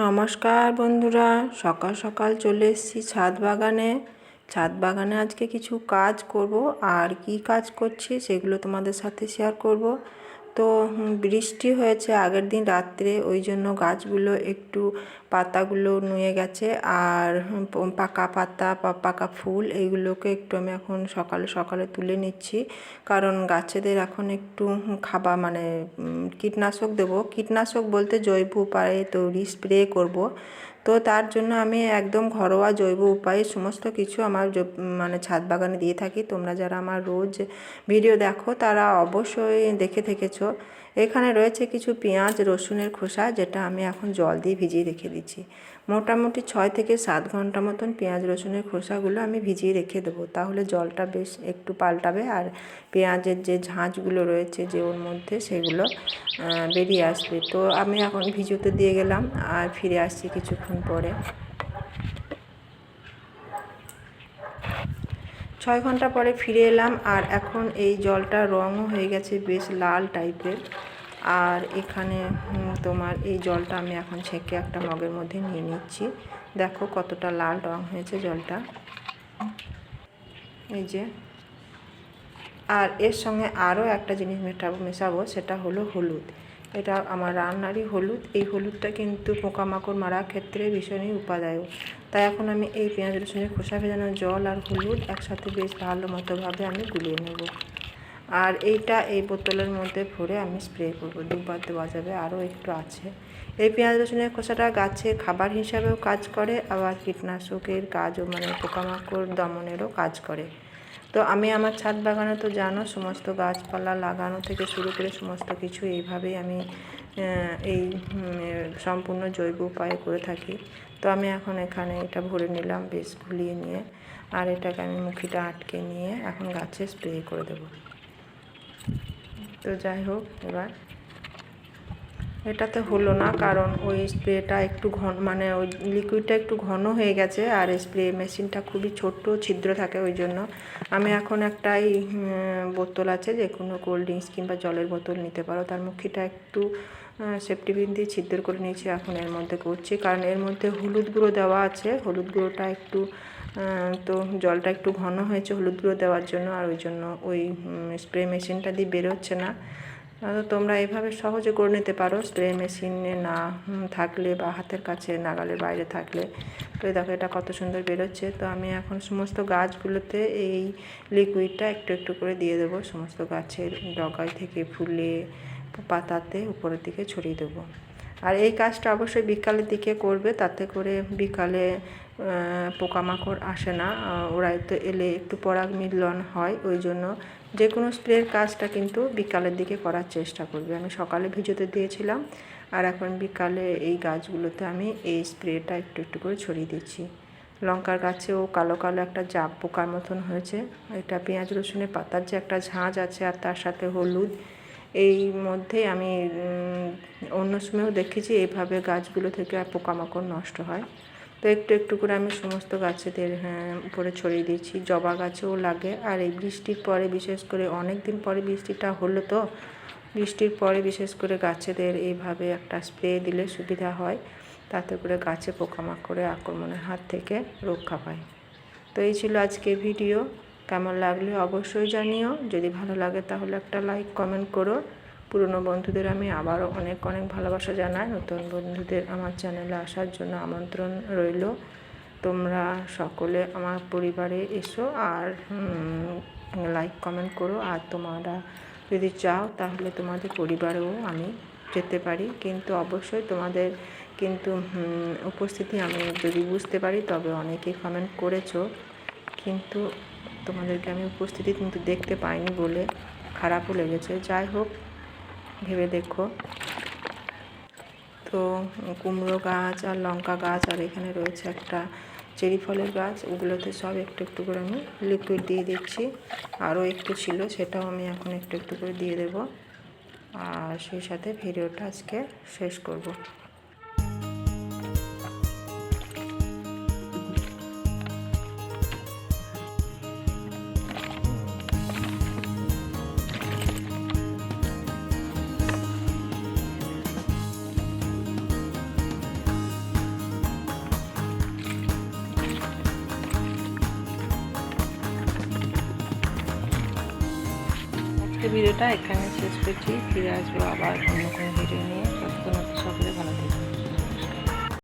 নমস্কার বন্ধুরা, সকাল সকাল চলে এসেছি ছাদ বাগানে আজকে কিছু কাজ করব। আর কি কাজ করছি সেগুলো তোমাদের সাথে শেয়ার করব। তো বৃষ্টি হয়েছে আগের দিন রাত্রে, ওই জন্য গাছগুলো একটু পাতাগুলো নুয়ে গেছে। আর পাকা পাতা বা পাকা ফুল এইগুলোকে একটু আমি এখন সকালে সকালে তুলে নিচ্ছি, কারণ গাছেদের এখন একটু খাবার মানে কীটনাশক দেবো। কীটনাশক বলতে জৈব উপায়ে তৈরি স্প্রে করব। তো তার জন্য আমি একদম ঘরোয়া জৈব উপায়ে সমস্ত কিছু আমার মানে ছাদ বাগানে দিয়ে থাকি। তোমরা যারা আমার রোজ ভিডিও দেখো তারা অবশ্যই দেখে থেকেছো। এখানে রয়েছে কিছু পেঁয়াজ রসুনের খোসা, যেটা আমি এখন জল দিয়ে ভিজিয়ে রেখে দিচ্ছি। মোটামুটি 6 থেকে 7 ঘন্টা মতন পেঁয়াজ রসুনের খোসাগুলো আমি ভিজিয়ে রেখে দেবো, তাহলে জলটা বেশ একটু পাল্টাবে আর পেঁয়াজের যে ঝাঁঝগুলো রয়েছে যে ওর মধ্যে সেগুলো বেরিয়ে আসবে। তো আমি এখন ভিজোতে দিয়ে গেলাম আর ফিরে আসছি কিছুক্ষণ পরে। 6 ঘন্টা পরে ফিরে এলাম আর এখন এই জলটার রঙও হয়ে গেছে বেশ লাল টাইপের। আর এখানে তোমার এই জলটা আমি এখন ছেঁকে একটা মগের মধ্যে নিয়ে নিচ্ছি। দেখো কতটা লাল রঙ হয়েছে জলটা, এই যে। আর এর সঙ্গে আরও একটা জিনিস মেশাবো, সেটা হলো হলুদ। এটা আমার রান্নারই হলুদ। এই হলুদটা কিন্তু পোকামাকড় মারার ক্ষেত্রে ভীষণই উপাদায়। তাই এখন আমি এই পেঁয়াজ রসুনের খোসা ভেজানো জল আর হলুদ একসাথে বেশ ভালো মতোভাবে আমি গুলিয়ে নেব। আর এইটা এই বোতলের মধ্যে ভরে আমি স্প্রে করব। দুবার দেওয়া যাবে, আরও একটু আছে। এই পেঁয়াজ রসুনের খোসাটা গাছে খাবার হিসাবেও কাজ করে, আবার কীটনাশকের কাজও মানে পোকামাকড় দমনেরও কাজ করে। তো আমি আমার ছাদ বাগানে তো জানো সমস্ত গাছপালা লাগানো থেকে শুরু করে সমস্ত কিছু এইভাবেই আমি এই সম্পূর্ণ জৈব উপায়ে করে থাকি। তো আমি এখন এখানে এটা ভরে নিলাম বেশ গুলিয়ে নিয়ে, আর এটাকে আমি মুখিটা আটকে নিয়ে এখন গাছে স্প্রে করে দেব। তো যাই হোক, এবার এটাতে হলো না, কারণ ওই স্প্রেটা একটু ঘন মানে ওই লিকুইডটা একটু ঘন হয়ে গেছে আর স্প্রে মেশিনটা খুবই ছোট্ট ছিদ্র থাকে। ওই জন্য আমি এখন একটাই বোতল আছে, যে কোনো কোল্ড ড্রিঙ্কস কিংবা জলের বোতল নিতে পারো, তার মুখিটা একটু সেফটি পিন দিয়ে ছিদ্র করে নিয়েছি। এখন এর মধ্যে করছি, কারণ এর মধ্যে হলুদ গুঁড়ো দেওয়া আছে। হলুদ গুঁড়োটা একটু তো জলটা একটু ঘন হয়েছে হলুদ গুঁড়ো দেওয়ার জন্য, আর ওই জন্য ওই স্প্রে মেশিনটা দিয়ে বেরোচ্ছে না। তোমরা এভাবে সহজে করে নিতে পারো, স্প্রে মেশিনে না থাকলে বা হাতের কাছে নাগালের বাইরে থাকলে। তো দেখো এটা কত সুন্দর বেরোচ্ছে। তো আমি এখন সমস্ত গাছগুলোতে এই লিকুইডটা একটু একটু করে দিয়ে দেবো, সমস্ত গাছের ডগায় থেকে ফুলে পাতাতে উপরের দিকে ছড়িয়ে দেবো। আর এই কাজটা অবশ্যই বিকালের দিকে করবে, তাতে করে বিকালে পোকামাকড় আসে না। ওরা তো এলে একটু পরাগ মিলন হয়, ওই জন্য যে কোনো স্প্রের কাজটা কিন্তু বিকালের দিকে করার চেষ্টা করবে। আমি সকালে ভিজোতে দিয়েছিলাম, আর এখন বিকালে এই গাছগুলোতে আমি এই স্প্রেটা একটু একটু করে ছড়িয়ে দিচ্ছি। লঙ্কার গাছেও কালো কালো একটা জাপ পোকার মতন হয়েছে। এটা পেঁয়াজ রসুনের পাতার যে একটা ঝাঁঝ আছে আর তার সাথে হলুদ, এই মধ্যেই আমি অন্য সময়ও দেখেছি এইভাবে গাছগুলো থেকে আর পোকামাকড় নষ্ট হয়। তো একটু একটু করে আমি সমস্ত গাছেদের উপরে ছড়িয়ে দিচ্ছি। জবা গাছেও লাগে। আর এই বৃষ্টির পরে বিশেষ করে অনেক দিন পরে বৃষ্টিটা হলো, তো বৃষ্টির পরে বিশেষ করে গাছেদের এইভাবে একটা স্প্রে দিলে সুবিধা হয়, তাতে করে গাছে পোকামাকড়ের আক্রমণের হাত থেকে রক্ষা পায়। তো এই ছিল আজকের ভিডিও। কেমন লাগলে অবশ্যই জানিও। যদি ভালো লাগে তাহলে একটা লাইক কমেন্ট করো। পুরনো বন্ধুদের আমি আবারও অনেক অনেক ভালোবাসা জানাই। নতুন বন্ধুদের আমার চ্যানেলে আসার জন্য আমন্ত্রণ রইল। তোমরা সকলে আমার পরিবারে এসো আর লাইক কমেন্ট করো। আর তোমরা যদি চাও তাহলে তোমাদের পরিবারেও আমি যেতে পারি, কিন্তু অবশ্যই তোমাদের কিন্তু উপস্থিতি আমি যদি বুঝতে পারি, তবে অনেকেই কমেন্ট করেছো, কিন্তু তোমাদেরকে আমি উপস্থিতি কিন্তু দেখতে পাইনি বলে খারাপও লেগেছে। যাই হোক, ভেবে দেখো। তো কুমড়ো গাছ আর লঙ্কা গাছ আর এখানে রয়েছে একটা চেরি ফলের গাছ, ওগুলোতে সব একটু একটু করে আমি লিকুইড দিয়ে দিচ্ছি। আরও একটু ছিল, সেটাও আমি এখন একটু একটু করে দিয়ে দেব। আর সেই সাথে ভিডিওটা আজকে শেষ করব। আজকে ভিডিওটা এখানে শেষ করছি, ফিরে আসবো আবার অন্য কোনো ভিডিও নিয়ে।